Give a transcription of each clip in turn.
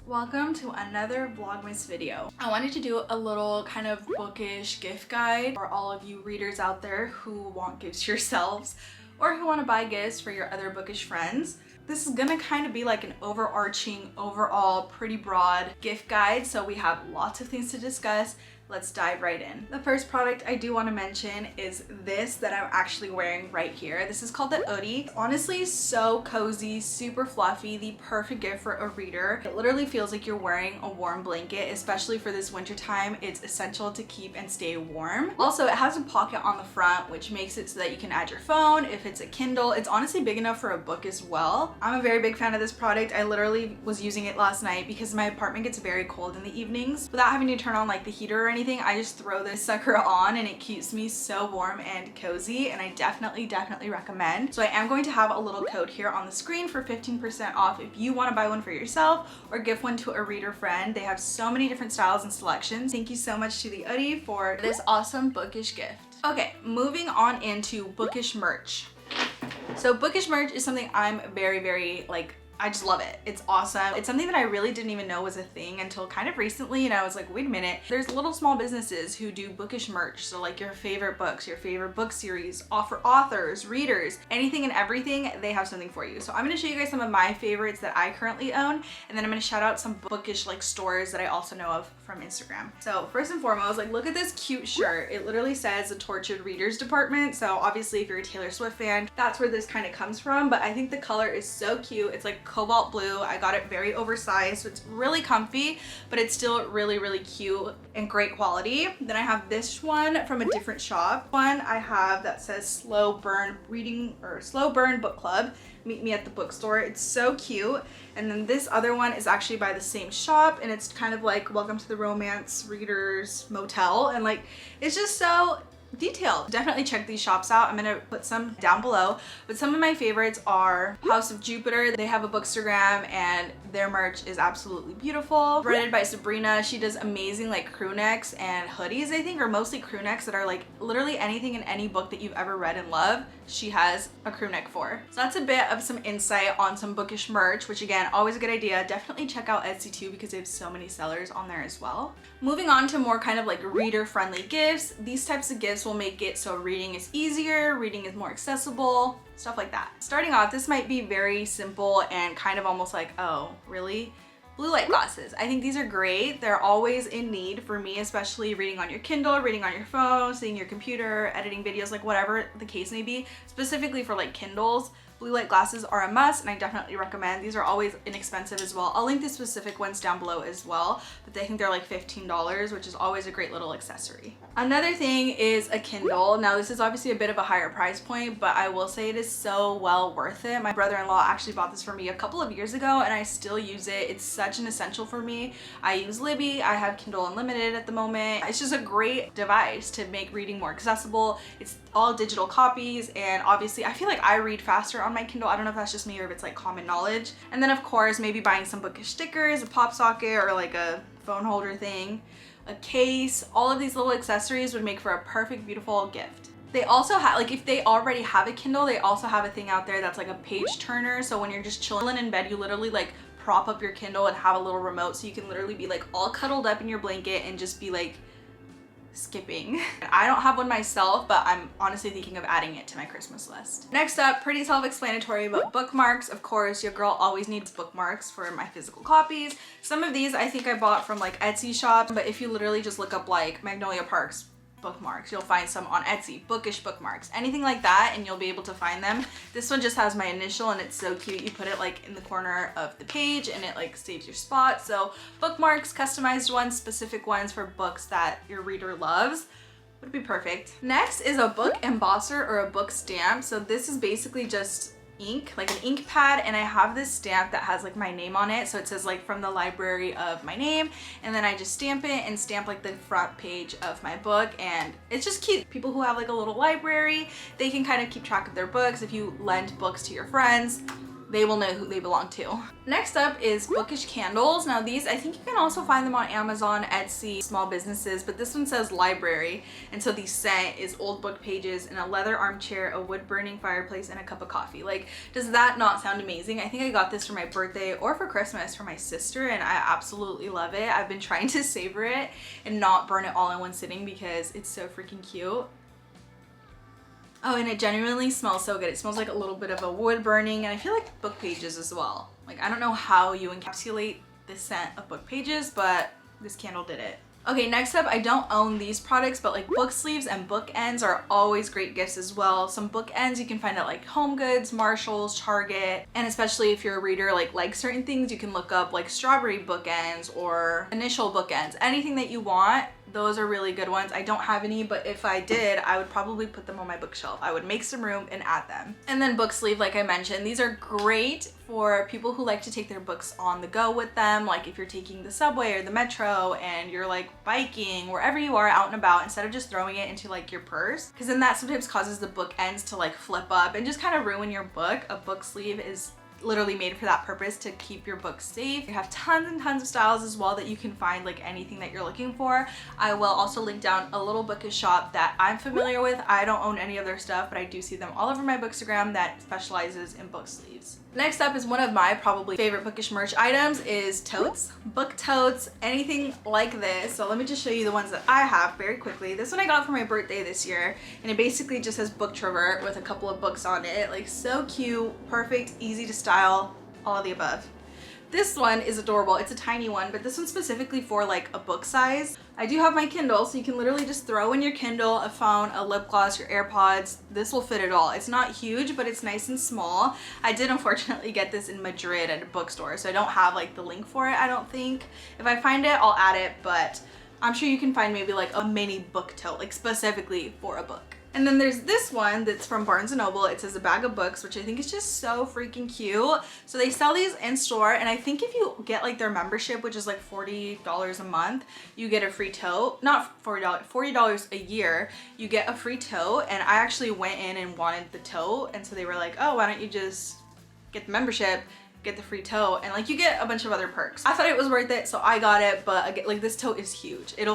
Welcome to another Vlogmas video. I wanted to do a little kind of bookish gift guide for all of you readers out there who want gifts yourselves or who want to buy gifts for your other bookish friends. This is gonna kind of be like an overarching, overall, pretty broad gift guide, so we have lots of things to discuss. Let's dive right in. The first product I do want to mention is this that I'm actually wearing right here. This is called the oodie. Honestly, so cozy, super fluffy, the perfect gift for a reader. It literally feels like you're wearing a warm blanket, especially for this winter time. It's essential to keep and stay warm. Also, it has a pocket on the front, which makes it so that you can add your phone. If it's a Kindle, it's honestly big enough for a book as well. I'm a very big fan of this product. I literally was using it last night because my apartment gets very cold in the evenings. Without having to turn on like the heater or anything, I just throw this sucker on and it keeps me so warm and cozy, and I definitely recommend. So I am going to have a little code here on the screen for 15% off if you want to buy one for yourself or gift one to a reader friend. They have so many different styles and selections. Thank you so much to the oodie for this awesome bookish gift. Okay, moving on into bookish merch. So bookish merch is something I'm very like, I just love it. It's awesome. It's something that I really didn't even know was a thing until kind of recently, and I was like, wait a minute. There's little small businesses who do bookish merch. So like your favorite books, your favorite book series, offer authors, readers, anything and everything, they have something for you. So I'm gonna show you guys some of my favorites that I currently own, and then I'm gonna shout out some bookish like stores that I also know of from Instagram. So first and foremost, like look at this cute shirt. It literally says the Tortured Readers Department. So obviously if you're a Taylor Swift fan, that's where this kind of comes from, but I think the color is so cute. It's like cobalt blue. I got it very oversized, so it's really comfy, but it's still really cute and great quality. Then I have this one from a different shop. One I have that says Slow Burn Reading or Slow Burn Book Club. Meet me at the bookstore. It's so cute. And then this other one is actually by the same shop, and it's kind of like Welcome to the Romance Readers Motel, and like it's just so detailed. Definitely check these shops out. I'm gonna put some down below, but some of my favorites are House of Jupiter. They have a bookstagram and their merch is absolutely beautiful. Threaded by Sabrina. She does amazing like crew necks and hoodies, I think, or mostly crew necks that are like literally anything in any book that you've ever read and loved, she has a crew neck for. So that's a bit of some insight on some bookish merch, which again, always a good idea. Definitely check out Etsy too because they have so many sellers on there as well. Moving on to more kind of like reader friendly gifts. These types of gifts will make it so reading is easier, reading is more accessible, stuff like that. Starting off, this might be very simple and kind of almost like, oh, really? Bluelight glasses. I think these are great. They're always in need for me, especially reading on your Kindle, reading on your phone, seeing your computer, editing videos, like whatever the case may be. Specifically for like Kindles, Bluelight glasses are a must, and I definitely recommend. These are always inexpensive as well. I'll link the specific ones down below as well, but I think they're like $15, which is always a great little accessory. Another thing is a Kindle. Now this is obviously a bit of a higher price point, but I will say it is so well worth it. My brother-in-law actually bought this for me a couple of years ago, and I still use it. It's such an essential for me. I use Libby. I have Kindle Unlimited at the moment. It's just a great device to make reading more accessible. It's all digital copies, and obviously I feel like I read faster on my Kindle. I don't know if that's just me or if it's like common knowledge. And then of course maybe buying some bookish stickers, a pop socket, or like a phone holder thing, a case. All of these little accessories would make for a perfect, beautiful gift. They also have, like if they already have a Kindle, they also have a thing out there that's like a page turner. So when you're just chilling in bed, you literally like prop up your Kindle and have a little remote, so you can literally be like all cuddled up in your blanket and just be like skipping. I don't have one myself, but I'm honestly thinking of adding it to my Christmas list. Next up, pretty self-explanatory, but bookmarks. Of course, your girl always needs bookmarks for my physical copies. Some of these I think I bought from like Etsy shop, but if you literally just look up like Magnolia Parks bookmarks, you'll find some on Etsy, bookish bookmarks, anything like that, and you'll be able to find them. This one just has my initial, and it's so cute. You put it like in the corner of the page and it like saves your spot. So bookmarks, customized ones, specific ones for books that your reader loves would be perfect. Next is a book embosser or a book stamp. So this is basically just ink, like an ink pad, and I have this stamp that has like my name on it, so it says like from the library of my name, and then I just stamp it and stamp like the front page of my book, and it's just cute. People who have like a little library, they can kind of keep track of their books. If you lend books to your friends, they will know who they belong to. Next up is bookish candles. Now these, I think you can also find them on Amazon, Etsy, small businesses, but this one says library. And so the scent is old book pages in a leather armchair, a wood burning fireplace, and a cup of coffee. Like, does that not sound amazing? I think I got this for my birthday or for Christmas for my sister, and I absolutely love it. I've been trying to savor it and not burn it all in one sitting because it's so freaking cute. Oh, and it genuinely smells so good. It smells like a little bit of a wood burning, and I feel like book pages as well. Like, I don't know how you encapsulate the scent of book pages, but this candle did it. Okay, next up, I don't own these products, but like book sleeves and bookends are always great gifts as well. Some bookends you can find at like Home Goods, Marshalls, Target, and especially if you're a reader like certain things, you can look up like strawberry bookends or initial bookends, anything that you want. Those are really good ones. I don't have any, but if I did, I would probably put them on my bookshelf. I would make some room and add them. And then book sleeve, like I mentioned, these are great for people who like to take their books on the go with them. Like if you're taking the subway or the metro and you're like biking, wherever you are out and about, instead of just throwing it into like your purse, because then that sometimes causes the book ends to like flip up and just kind of ruin your book. A book sleeve is literally made for that purpose, to keep your book safe. You have tons and tons of styles as well that you can find like anything that you're looking for. I will also link down a little bookish shop that I'm familiar with. I don't own any of their stuff, but I do see them all over my bookstagram that specializes in book sleeves. Next up is one of my probably favorite bookish merch items is totes, book totes, anything like this. So let me just show you the ones that I have very quickly. This one I got for my birthday this year, and it basically just says book travert with a couple of books on it. Like, so cute, perfect, easy to style, all of the above. This one is adorable. It's a tiny one, but this one's specifically for like a book size. I do have my Kindle, so you can literally just throw in your Kindle, a phone, a lip gloss, your AirPods. This will fit it all. It's not huge, but it's nice and small. I did unfortunately get this in Madrid at a bookstore, so I don't have like the link for it, I don't think. If I find it, I'll add it, but I'm sure you can find maybe like a mini book tote, like specifically for a book. And then there's this one that's from Barnes & Noble. It says a bag of books, which I think is just so freaking cute. So they sell these in store, and I think if you get like their membership, which is like $40 a month, you get a free tote. Not $40, $40 a year, you get a free tote. And I actually went in and wanted the tote, and so they were like, oh, why don't you just get the membership, get the free tote, and like you get a bunch of other perks. I thought it was worth it, so I got it, but again, like this tote is huge. It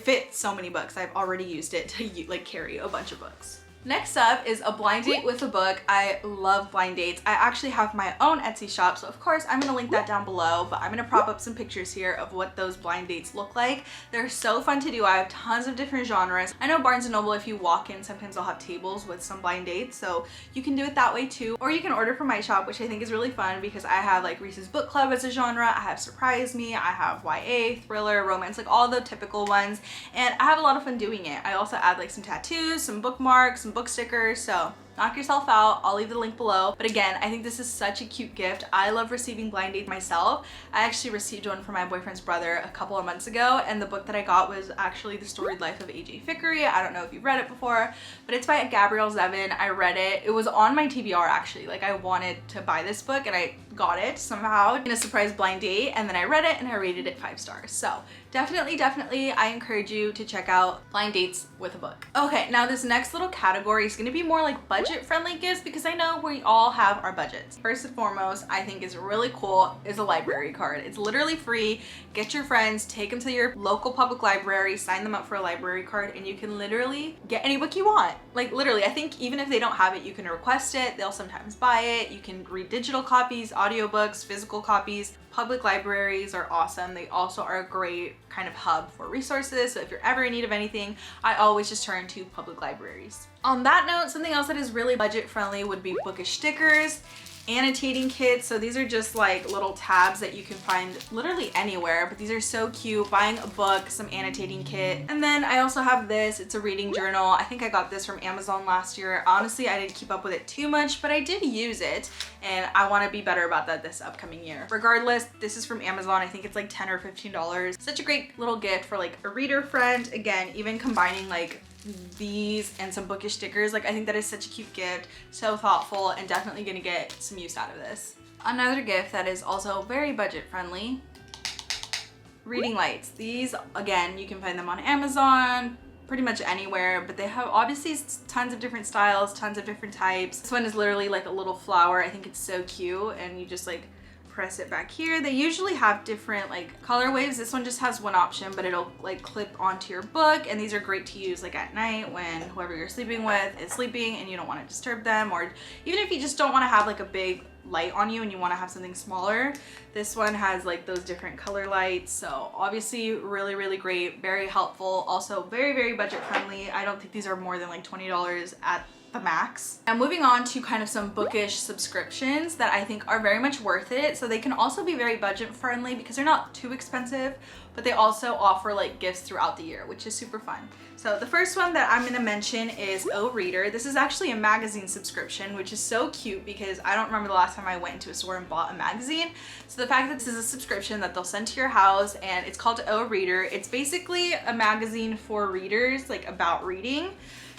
fits so many books. I've already used it to like carry a bunch of books. Next up is a blind date with a book. I love blind dates. I actually have my own Etsy shop, so of course I'm gonna link that down below, but I'm gonna prop up some pictures here of what those blind dates look like. They're so fun to do. I have tons of different genres. I know Barnes & Noble, if you walk in, sometimes they'll have tables with some blind dates, so you can do it that way too. Or you can order from my shop, which I think is really fun because I have like Reese's Book Club as a genre, I have Surprise Me, I have YA, thriller, romance, like all the typical ones, and I have a lot of fun doing it. I also add like some tattoos, some bookmarks, some book stickers, so knock yourself out. I'll leave the link below. But again, I think this is such a cute gift. I love receiving blind dates myself. I actually received one from my boyfriend's brother a couple of months ago, and the book that I got was actually The Storied Life of A.J. Fickery. I don't know if you've read it before, but it's by Gabrielle Zevin. I read it. It was on my TBR actually. Like, I wanted to buy this book and I got it somehow in a surprise blind date, and then I read it and I rated it 5 stars. So definitely I encourage you to check out blind dates with a book. Okay, now this next little category is going to be more like budget friendly gifts, because I know we all have our budgets. First and foremost, I think is really cool is a library card. It's literally free. Get your friends, take them to your local public library, sign them up for a library card, and you can literally get any book you want. Like literally, I think even if they don't have it, you can request it. They'll sometimes buy it. You can read digital copies, audiobooks, physical copies. Public libraries are awesome. They also are a great kind of hub for resources. So if you're ever in need of anything, I always just turn to public libraries. On that note, something else that is really budget friendly would be bookish stickers, annotating kits. So these are just like little tabs that you can find literally anywhere, but these are so cute. Buying a book, some annotating kit. And then I also have this. It's a reading journal. I think I got this from Amazon last year. Honestly, I didn't keep up with it too much, but I did use it, and I want to be better about that this upcoming year. Regardless, this is from Amazon. I think it's like $10 or $15. Such a great little gift for like a reader friend. Again, even combining like these and some bookish stickers, like I think that is such a cute gift, so thoughtful, and definitely gonna get some use out of this. Another gift that is also very budget friendly, reading lights. These, again, you can find them on Amazon, pretty much anywhere, but they have obviously tons of different styles, tons of different types. This one is literally like a little flower. I think it's so cute, and you just like press it back here. They usually have different like color waves. This one just has one option, but it'll like clip onto your book, and these are great to use like at night when whoever you're sleeping with is sleeping and you don't want to disturb them, or even if you just don't want to have like a big light on you and you want to have something smaller. This one has like those different color lights, so obviously really great, very helpful, also very budget friendly. I don't think these are more than like $20 at the max. Now moving on to kind of some bookish subscriptions that I think are very much worth it. So they can also be very budget friendly because they're not too expensive, but they also offer like gifts throughout the year, which is super fun. So the first one that I'm going to mention is O Reader. This is actually a magazine subscription, which is so cute because I don't remember the last time I went into a store and bought a magazine. So the fact that this is a subscription that they'll send to your house, and it's called O Reader. It's basically a magazine for readers, like about reading.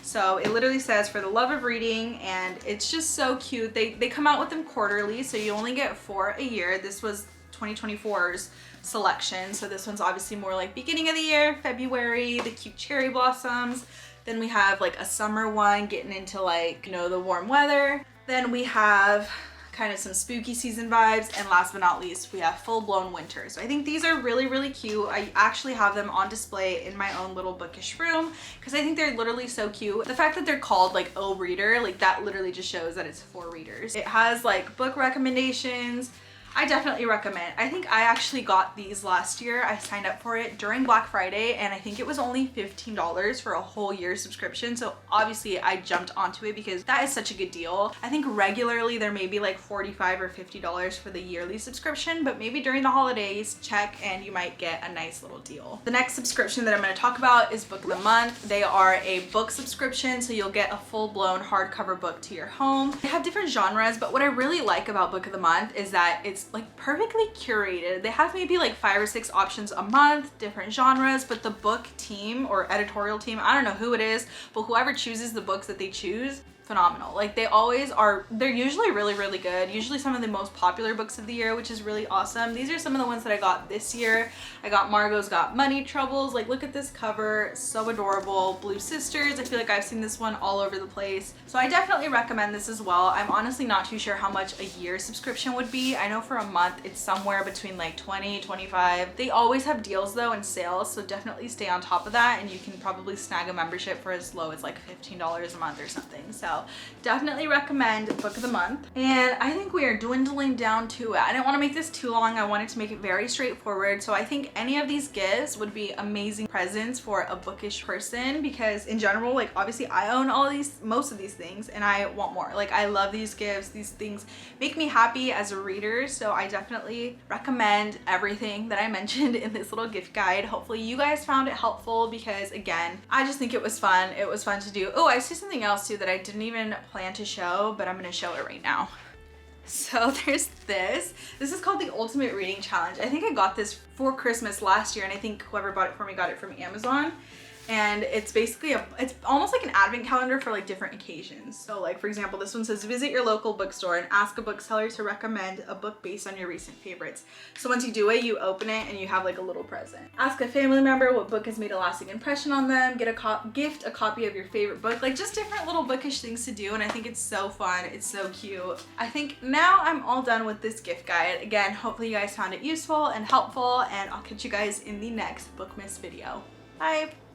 So it literally says for the love of reading, and it's just so cute. They come out with them quarterly, so you only get 4 a year. This was 2024's selection, so this one's obviously more like beginning of the year, February, the cute cherry blossoms. Then we have like a summer one getting into like, you know, the warm weather. Then we have kind of some spooky season vibes, and last but not least we have full-blown winter. So I think these are really cute. I actually have them on display in my own little bookish room because I think they're literally so cute. The fact that they're called like O Reader, like that literally just shows that it's for readers. It has like book recommendations. I definitely recommend. I think I actually got these last year. I signed up for it during Black Friday, and I think it was only $15 for a whole year subscription. So obviously I jumped onto it because that is such a good deal. I think regularly there may be like $45 or $50 for the yearly subscription, but maybe during the holidays, check and you might get a nice little deal. The next subscription that I'm going to talk about is Book of the Month. They are a book subscription, so you'll get a full-blown hardcover book to your home. They have different genres, but what I really like about Book of the Month is that it's like perfectly curated. They have maybe like 5 or 6 options a month, different genres, but the book team or editorial team, I don't know who it is, but whoever chooses the books that they choose, phenomenal. Like they always are, they're usually really good. Usually some of the most popular books of the year, which is really awesome. These are some of the ones that I got this year. I got Margot's Got Money Troubles. Like look at this cover, so adorable. Blue Sisters, I feel like I've seen this one all over the place. So I definitely recommend this as well. I'm honestly not too sure how much a year subscription would be. I know for a month it's somewhere between like 20, 25. They always have deals though and sales, so definitely stay on top of that, and you can probably snag a membership for as low as like $15 a month or something. So definitely recommend Book of the Month. And I think we are dwindling down to it. I didn't want to make this too long. I wanted to make it very straightforward. So I think any of these gifts would be amazing presents for a bookish person, because in general, like obviously I own most of these things and I want more. Like I love these gifts. These things make me happy as a reader. So I definitely recommend everything that I mentioned in this little gift guide. Hopefully you guys found it helpful, because again, I just think it was fun. It was fun to do. Oh, I see something else too that I didn't even plan to show, but I'm gonna show it right now. So there's this. This is called the Ultimate Reading Challenge. I think I got this for Christmas last year, and I think whoever bought it for me got it from Amazon. And it's basically it's almost like an advent calendar for like different occasions. So like for example, this one says visit your local bookstore and ask a bookseller to recommend a book based on your recent favorites. So once you do it, you open it and you have like a little present. Ask a family member what book has made a lasting impression on them. Gift a copy of your favorite book. Like just different little bookish things to do, and I think it's so fun. It's so cute. I think now I'm all done with this gift guide. Again, hopefully you guys found it useful and helpful, and I'll catch you guys in the next BOOKMAS video. Bye!